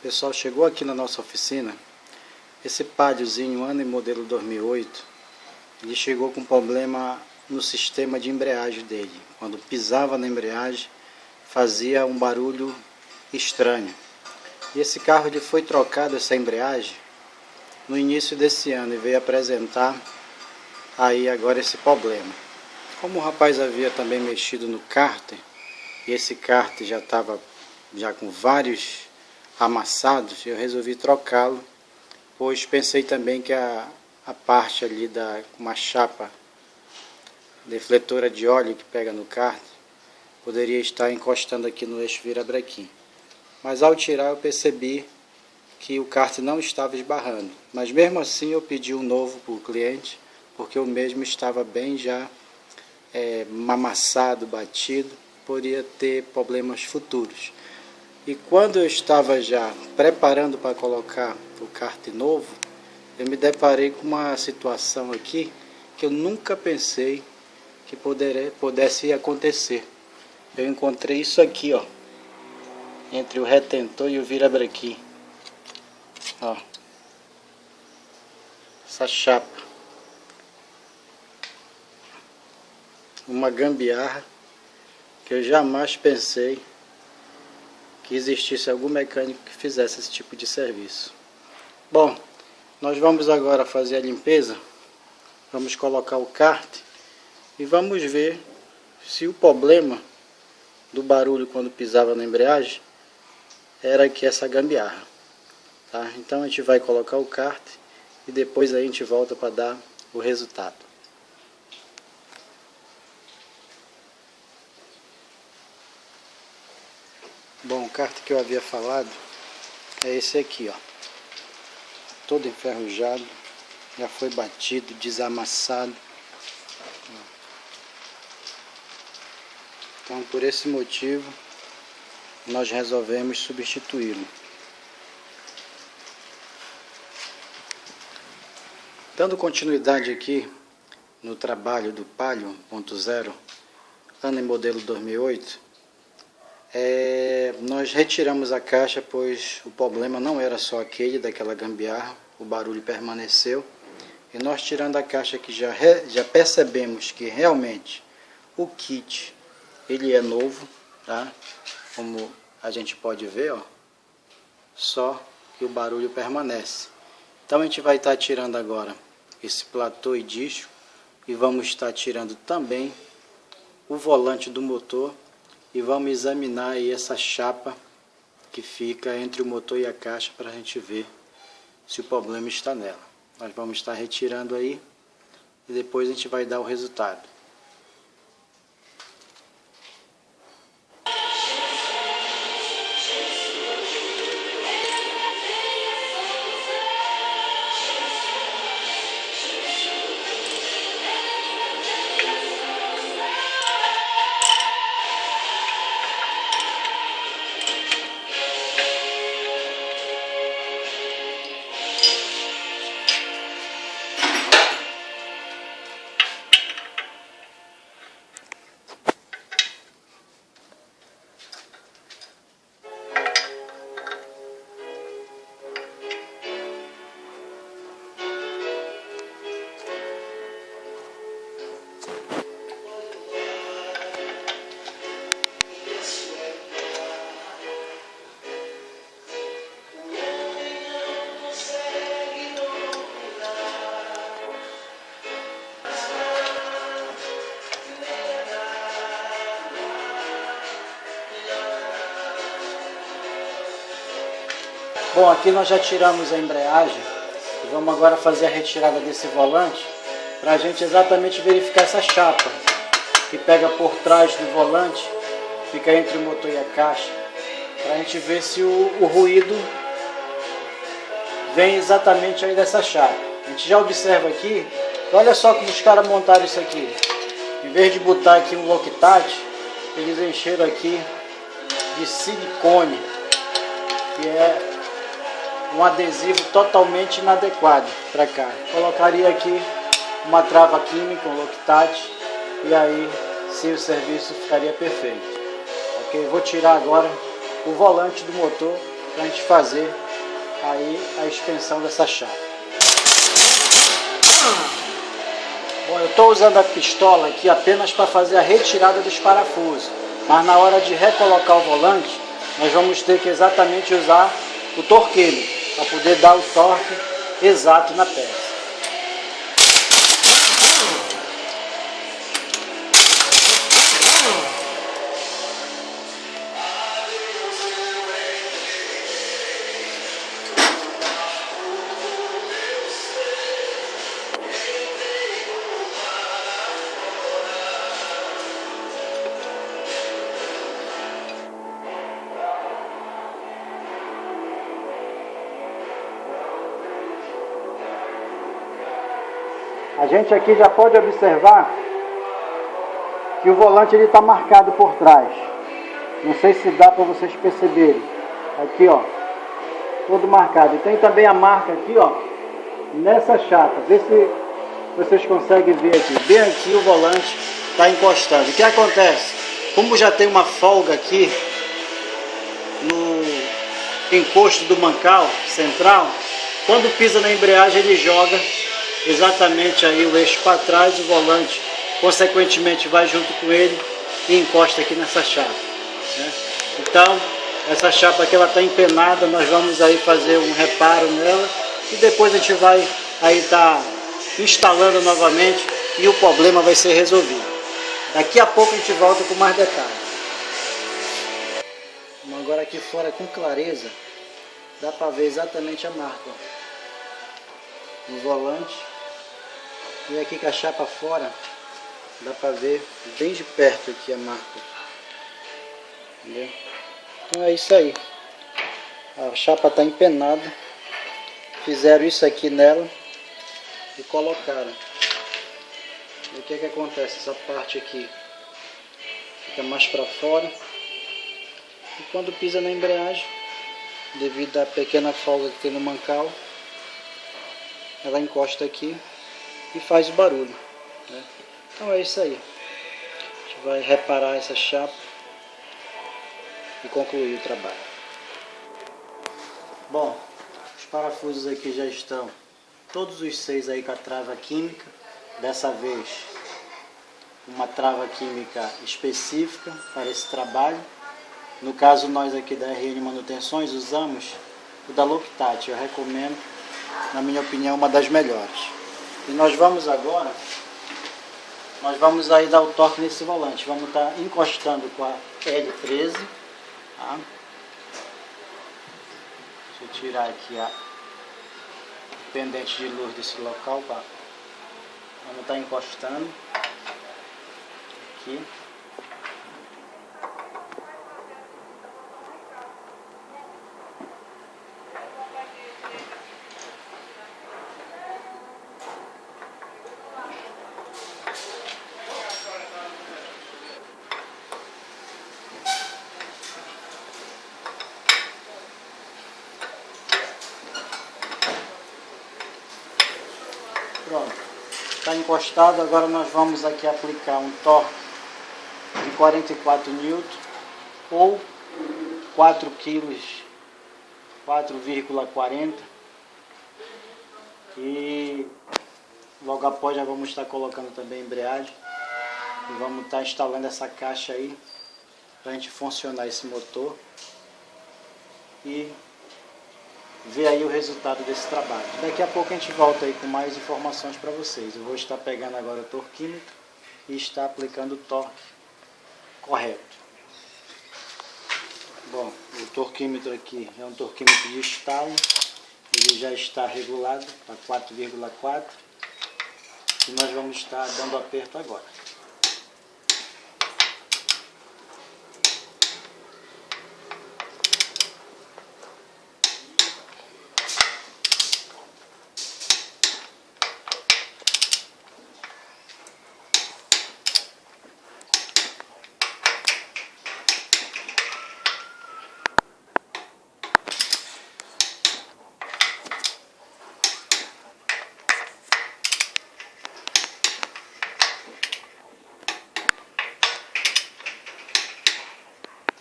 Pessoal, chegou aqui na nossa oficina esse Paliozinho ano e modelo 2008. Ele chegou com problema no sistema de embreagem dele. Quando pisava na embreagem fazia um barulho estranho. E esse carro ele foi trocado, essa embreagem, no início desse ano e veio apresentar aí agora esse problema. Como o rapaz havia também mexido no cárter, e esse cárter já estava com vários amassados, eu resolvi trocá-lo, pois pensei também que a parte ali da uma chapa defletora de óleo que pega no cárter poderia estar encostando aqui no eixo virabrequim. Mas ao tirar eu percebi que o cárter não estava esbarrando. Mas mesmo assim eu pedi um novo para o cliente, porque o mesmo estava bem já amassado, batido, poderia ter problemas futuros. E quando eu estava já preparando para colocar o cárter novo, eu me deparei com uma situação aqui que eu nunca pensei que pudesse acontecer. Eu encontrei isso aqui, ó, entre o retentor e o virabrequim. Ó, essa chapa. Uma gambiarra que eu jamais pensei que existisse algum mecânico que fizesse esse tipo de serviço. Bom, nós vamos agora fazer a limpeza, vamos colocar o cárter e vamos ver se o problema do barulho quando pisava na embreagem era que essa gambiarra, tá? Então a gente vai colocar o cárter e depois a gente volta para dar o resultado. Bom, o cárter que eu havia falado é esse aqui, ó. Todo enferrujado, já foi batido, desamassado. Então, por esse motivo, nós resolvemos substituí-lo. Dando continuidade aqui no trabalho do Palio 1.0, ano e modelo 2008, nós retiramos a caixa, pois o problema não era só aquele daquela gambiarra, o barulho permaneceu. E nós tirando a caixa aqui já percebemos que realmente o kit ele é novo, tá? Como a gente pode ver, ó, só que o barulho permanece. Então a gente vai estar tirando agora esse platô e disco e vamos estar tirando também o volante do motor e vamos examinar aí essa chapa que fica entre o motor e a caixa para a gente ver se o problema está nela. Nós vamos estar retirando aí e depois a gente vai dar o resultado. Bom, aqui nós já tiramos a embreagem e vamos agora fazer a retirada desse volante para a gente exatamente verificar essa chapa que pega por trás do volante, fica entre o motor e a caixa, para a gente ver se o ruído vem exatamente aí dessa chapa. A gente já observa aqui, olha só como os caras montaram isso aqui. Em vez de botar aqui um Loctite, eles encheram aqui de silicone, que é um adesivo totalmente inadequado para cá. Colocaria aqui uma trava química, um Loctite, e aí sim o serviço ficaria perfeito. Ok, vou tirar agora o volante do motor para a gente fazer aí a extensão dessa chapa. Bom, eu estou usando a pistola aqui apenas para fazer a retirada dos parafusos, mas na hora de recolocar o volante, nós vamos ter que exatamente usar o torquímetro para poder dar o torque exato na peça. A gente aqui já pode observar que o volante está marcado por trás. Não sei se dá para vocês perceberem. Aqui, ó, todo marcado. E tem também a marca aqui, ó, nessa chapa. Vê se vocês conseguem ver aqui. Bem aqui o volante está encostando. O que acontece? Como já tem uma folga aqui no encosto do mancal central, quando pisa na embreagem ele joga exatamente aí o eixo para trás, o volante consequentemente vai junto com ele e encosta aqui nessa chapa, né? Então essa chapa aqui ela está empenada, nós vamos aí fazer um reparo nela e depois a gente vai aí estar instalando novamente e o problema vai ser resolvido. Daqui a pouco a gente volta com mais detalhes. Agora aqui fora com clareza dá para ver exatamente a marca no volante. E aqui com a chapa fora, dá para ver bem de perto aqui a marca. Entendeu? Então é isso aí. A chapa está empenada. Fizeram isso aqui nela e colocaram. E o que que acontece? Essa parte aqui fica mais para fora. E quando pisa na embreagem, devido à pequena folga que tem no mancal, ela encosta aqui e faz o barulho, né? Então é isso aí. A gente vai reparar essa chapa e concluir o trabalho. Bom, os parafusos aqui já estão todos os 6 aí com a trava química. Dessa vez uma trava química específica para esse trabalho. No caso nós aqui da RN Manutenções usamos o da Loctite. Eu recomendo, na minha opinião, uma das melhores. E nós vamos agora, nós vamos aí dar o torque nesse volante. Vamos estar encostando com a L13. Tá? Deixa eu tirar aqui a pendente de luz desse local. Tá? Vamos estar encostando aqui. Pronto, está encostado. Agora nós vamos aqui aplicar um torque de 44 N ou 4 kg, 4,40, e logo após já vamos estar colocando também a embreagem e vamos estar instalando essa caixa aí para a gente funcionar esse motor e ver aí o resultado desse trabalho. Daqui a pouco a gente volta aí com mais informações para vocês. Eu vou estar pegando agora o torquímetro e estar aplicando o torque correto. Bom, o torquímetro aqui é um torquímetro de estalo, ele já está regulado para 4,4 e nós vamos estar dando aperto agora.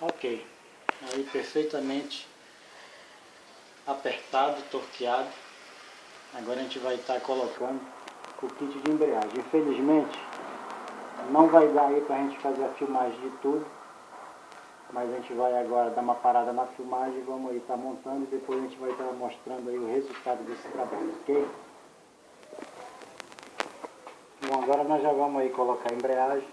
Ok, aí perfeitamente apertado, torqueado. Agora a gente vai estar colocando o kit de embreagem. Infelizmente não vai dar aí para a gente fazer a filmagem de tudo, mas a gente vai agora dar uma parada na filmagem e vamos aí estar montando, e depois a gente vai estar mostrando aí o resultado desse trabalho, ok? Bom, agora nós já vamos aí colocar a embreagem.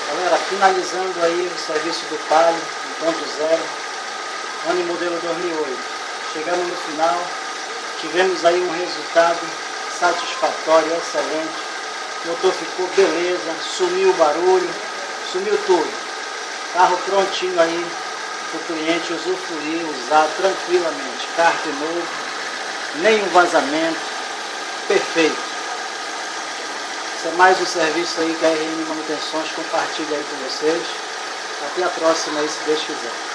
Galera, finalizando aí o serviço do Palio 1.0, ano e modelo 2008. Chegamos no final, tivemos aí um resultado satisfatório, excelente. O motor ficou beleza, sumiu o barulho, sumiu tudo. Carro prontinho aí para o cliente usufruir, usar tranquilamente. Carro novo, nenhum vazamento, perfeito. Esse é mais um serviço aí que a RN Manutenções compartilha aí com vocês. Até a próxima aí, se Deus quiser.